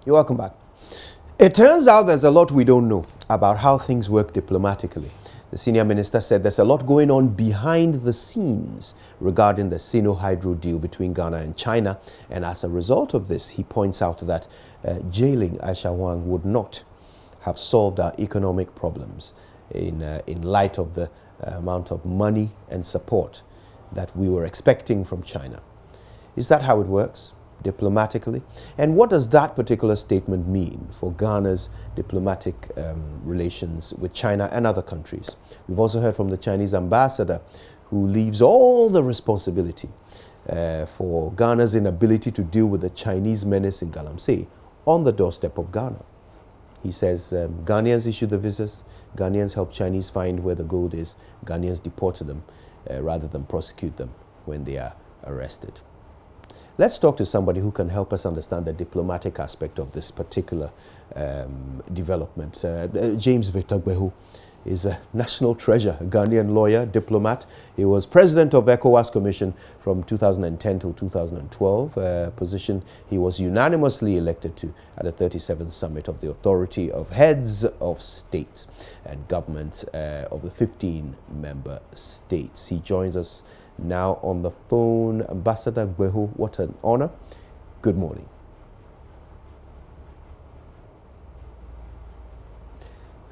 You're welcome back. It turns out there's a lot we don't know about how things work diplomatically. The senior minister said there's a lot going on behind the scenes regarding the Sino-Hydro deal between Ghana and China. And as a result of this, he points out that jailing Aisha Huang would not have solved our economic problems in light of the amount of money and support that we were expecting from China. Is that how it works diplomatically? And what does that particular statement mean for Ghana's diplomatic relations with China and other countries? We've also heard from the Chinese ambassador, who leaves all the responsibility for Ghana's inability to deal with the Chinese menace in Galamsey on the doorstep of Ghana. He says Ghanaians issue the visas, Ghanaians help Chinese find where the gold is, Ghanaians deport them rather than prosecute them when they are arrested. Let's talk to somebody who can help us understand the diplomatic aspect of this particular development. James Victor Gbehu is a national treasure, a Ghanaian lawyer, diplomat. He was president of ECOWAS Commission from 2010 to 2012, position he was unanimously elected to at the 37th Summit of the Authority of Heads of States and Governments of the 15 member states. He joins us now on the phone. Ambassador Gbehu, what an honor. Good morning.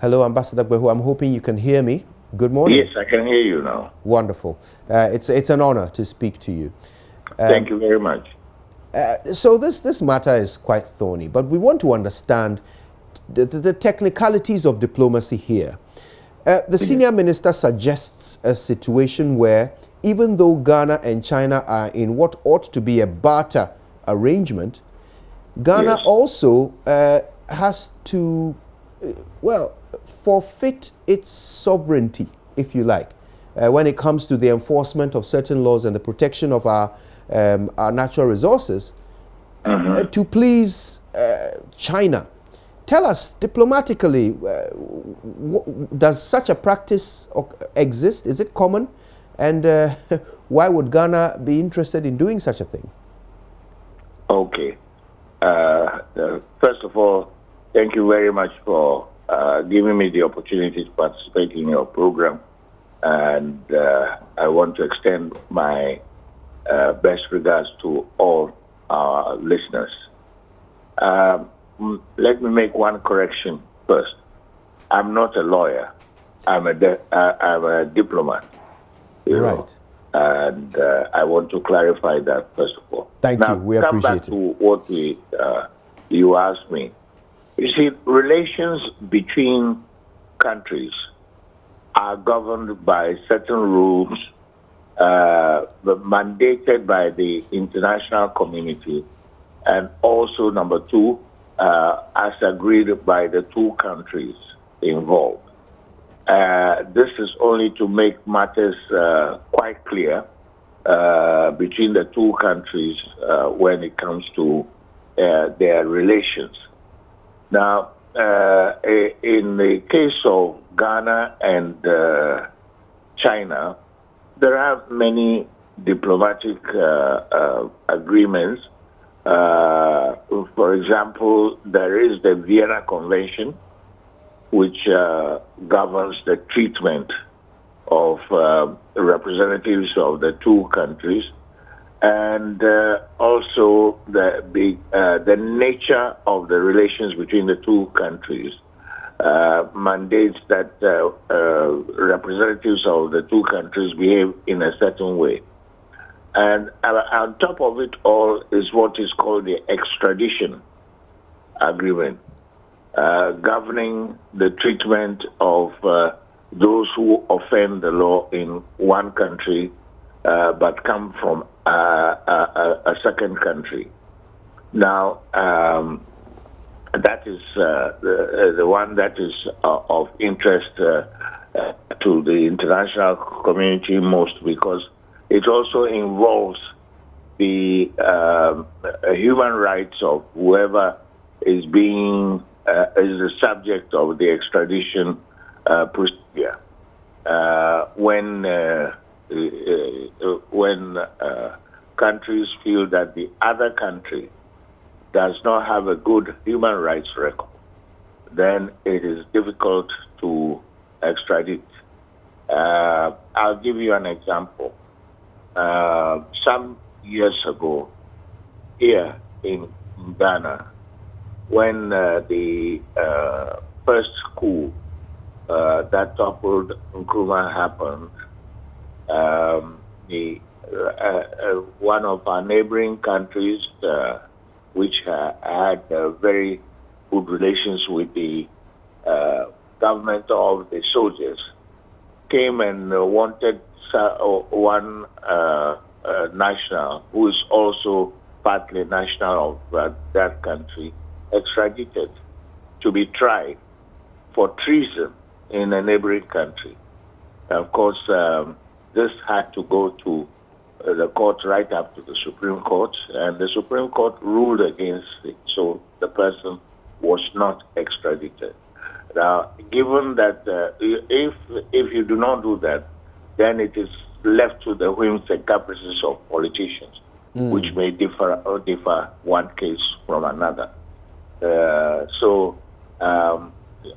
Hello, Ambassador Gbehu. I'm hoping you can hear me. Good morning. Yes, I can hear you now. Wonderful. It's an honor to speak to you. Thank you very much. So this matter is quite thorny, but we want to understand the technicalities of diplomacy here. The senior minister suggests a situation where, even though Ghana and China are in what ought to be a barter arrangement, Ghana also has to, forfeit its sovereignty, if you like, when it comes to the enforcement of certain laws and the protection of our natural resources, to please China. Tell us diplomatically, does such a practice exist? Is it common? And why would Ghana be interested in doing such a thing? Okay. First of all, thank you very much for giving me the opportunity to participate in your program. And I want to extend my best regards to all our listeners. Let me make one correction first. I'm not a lawyer. I'm a diplomat. Right. And I want to clarify that first of all. Thank you. We appreciate it. Come back to what you asked me. You see, relations between countries are governed by certain rules mandated by the international community, and also, number two, as agreed by the two countries involved. This is only to make matters quite clear between the two countries when it comes to their relations. Now, in the case of Ghana and China, there are many diplomatic agreements. For example, there is the Vienna Convention, which governs the treatment of representatives of the two countries, and also the nature of the relations between the two countries mandates that representatives of the two countries behave in a certain way. And on top of it all is what is called the extradition agreement, governing the treatment of those who offend the law in one country but come from a second country. Now, that is the one that is of interest to the international community most, because it also involves the human rights of whoever is being is the subject of the extradition procedure. When countries feel that the other country does not have a good human rights record, then it is difficult to extradite. I'll give you an example. Some years ago, here in Ghana, when the first coup that toppled Nkrumah happened, one of our neighboring countries, which had very good relations with the government of the soldiers, came and wanted one national who is also partly national of that country extradited to be tried for treason in a neighboring country. Of course, this had to go to the court right up to the Supreme Court, and the Supreme Court ruled against it, so the person was not extradited. Now, given that if you do not do that, then it is left to the whims and caprices of politicians, which may differ one case from another. So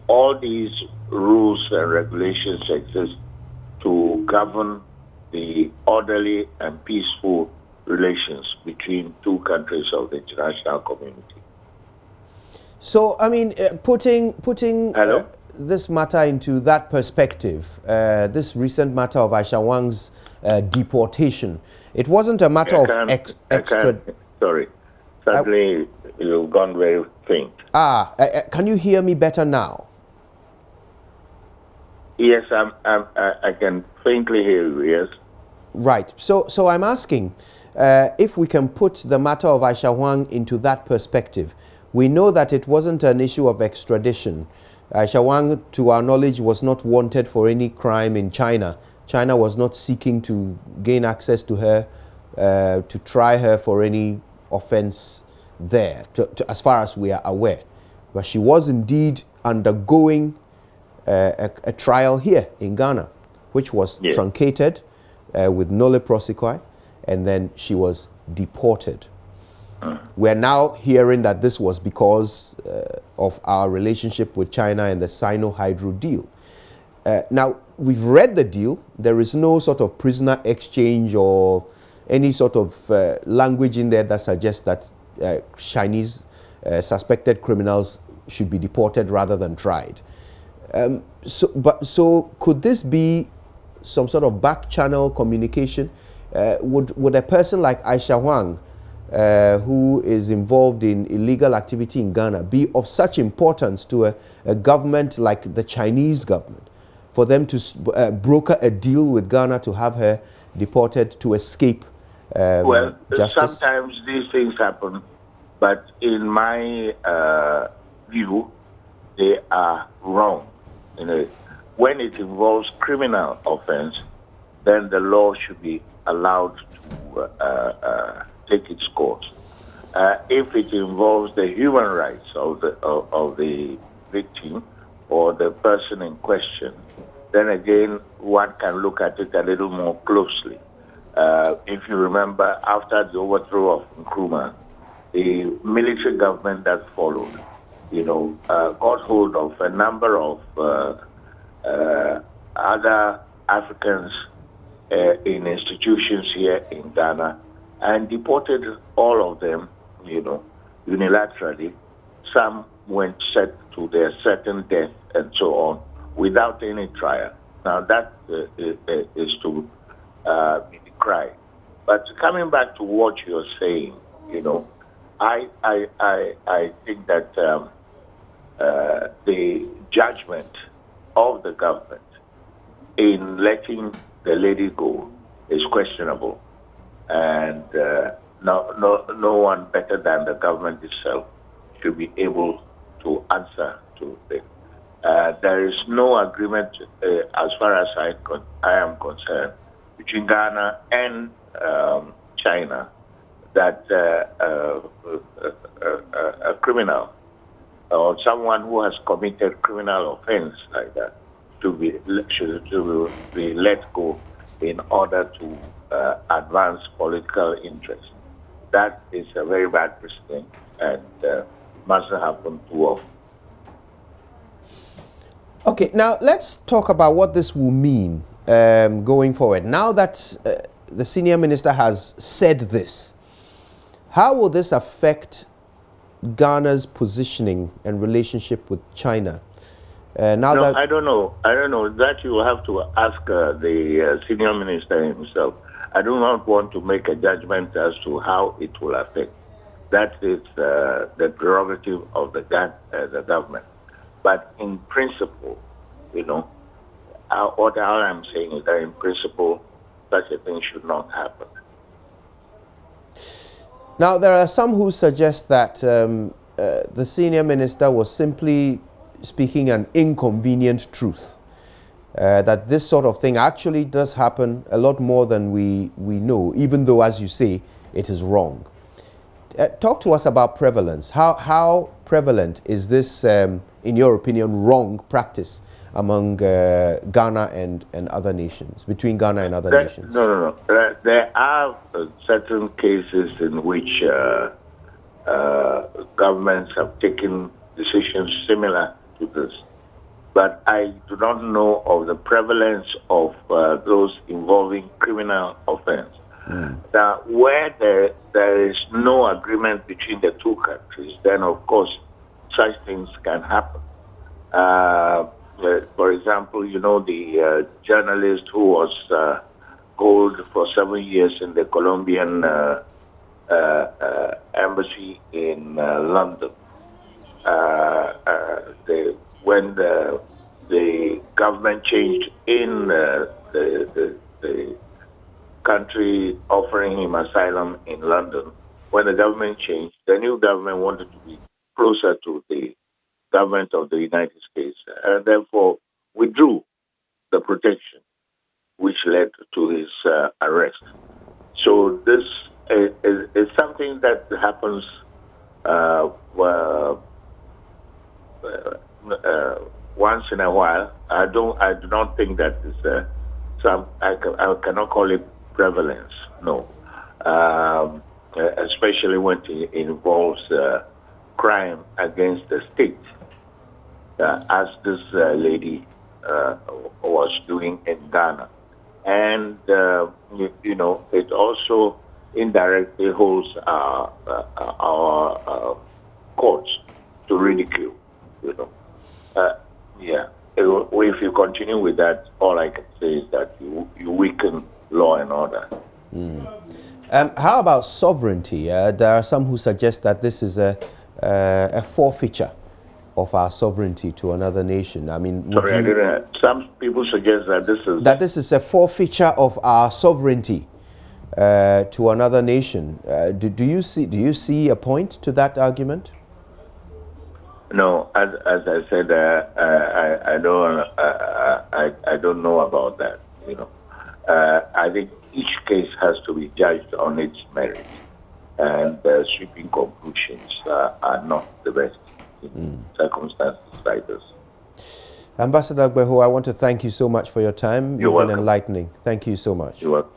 all these rules and regulations exist to govern the orderly and peaceful relations between two countries of the international community. So, I mean, putting this matter into that perspective, this recent matter of Aisha Huang's deportation, it wasn't a matter of extra... Sorry, suddenly you've gone very faint. Can you hear me better now? Yes, I can faintly hear you, yes. Right. So I'm asking if we can put the matter of Aisha Huang into that perspective. We know that it wasn't an issue of extradition. Aisha Huang, to our knowledge, was not wanted for any crime in China. China was not seeking to gain access to her, to try her for any offense there, as far as we are aware. But she was indeed undergoing a trial here in Ghana, which was truncated with nolle prosequi, and then she was deported. We're now hearing that this was because of our relationship with China and the Sino-Hydro deal. Now, we've read the deal. There is no sort of prisoner exchange or any sort of language in there that suggests that Chinese suspected criminals should be deported rather than tried. So could this be some sort of back channel communication? Would a person like Aisha Huang, who is involved in illegal activity in Ghana, be of such importance to a government like the Chinese government for them to broker a deal with Ghana to have her deported to escape justice? Sometimes these things happen, but in my view, they are wrong. When it involves criminal offense, then the law should be allowed to take its course. If it involves the human rights of the victim or the person in question, then again one can look at it a little more closely. If you remember, after the overthrow of Nkrumah, the military government that followed, got hold of a number of other Africans in institutions here in Ghana and deported all of them, unilaterally. Some went set to their certain death and so on without any trial. Now that is to be decried. But coming back to what you're saying, I think that the judgment of the government in letting the lady go is questionable, and no one better than the government itself should be able to answer to it. There is no agreement, as far as I am concerned, between Ghana and China that a criminal or someone who has committed criminal offense like that should be let go in order to advance political interests. that is a very bad precedent and mustn't happen too often. Okay, now let's talk about what this will mean going forward. Now that the senior minister has said this, how will this affect Ghana's positioning and relationship with China? I don't know. That you will have to ask the senior minister himself. I do not want to make a judgment as to how it will affect. That is the prerogative of the government. But in principle, what I'm saying is that in principle, such a thing should not happen. Now, there are some who suggest that the senior minister was simply speaking an inconvenient truth, that this sort of thing actually does happen a lot more than we know, even though, as you say, it is wrong. Talk to us about prevalence. How prevalent is this, in your opinion, wrong practice among Ghana and other nations, between Ghana and other nations? No. There are certain cases in which governments have taken decisions similar to this. But I do not know of the prevalence of those involving criminal offense. Now, where there is no agreement between the two countries, then of course such things can happen. For example, the journalist who was held for 7 years in the Colombian embassy in London. When the government changed in the country offering him asylum in London, when the government changed, the new government wanted to be closer to the government of the United States and therefore withdrew the protection, which led to his arrest. So this is something that happens once in a while. I do not think that is I cannot call it prevalence. No, especially when it involves crime against the state, as this lady was doing in Ghana, and it also indirectly holds our courts to ridicule. If you continue with that, all I can say is that you weaken law and order. How about sovereignty? There are some who suggest that this is a forfeiture of our sovereignty to another nation. I mean, some people suggest that this is a forfeiture of our sovereignty to another nation. Do you see a point to that argument? No, as I said, I don't know about that. I think each case has to be judged on its merit, and sweeping conclusions are not the best in circumstances like this. Ambassador Agbeho, I want to thank you so much for your time. You're You've been welcome. enlightening. Thank you so much. You're welcome.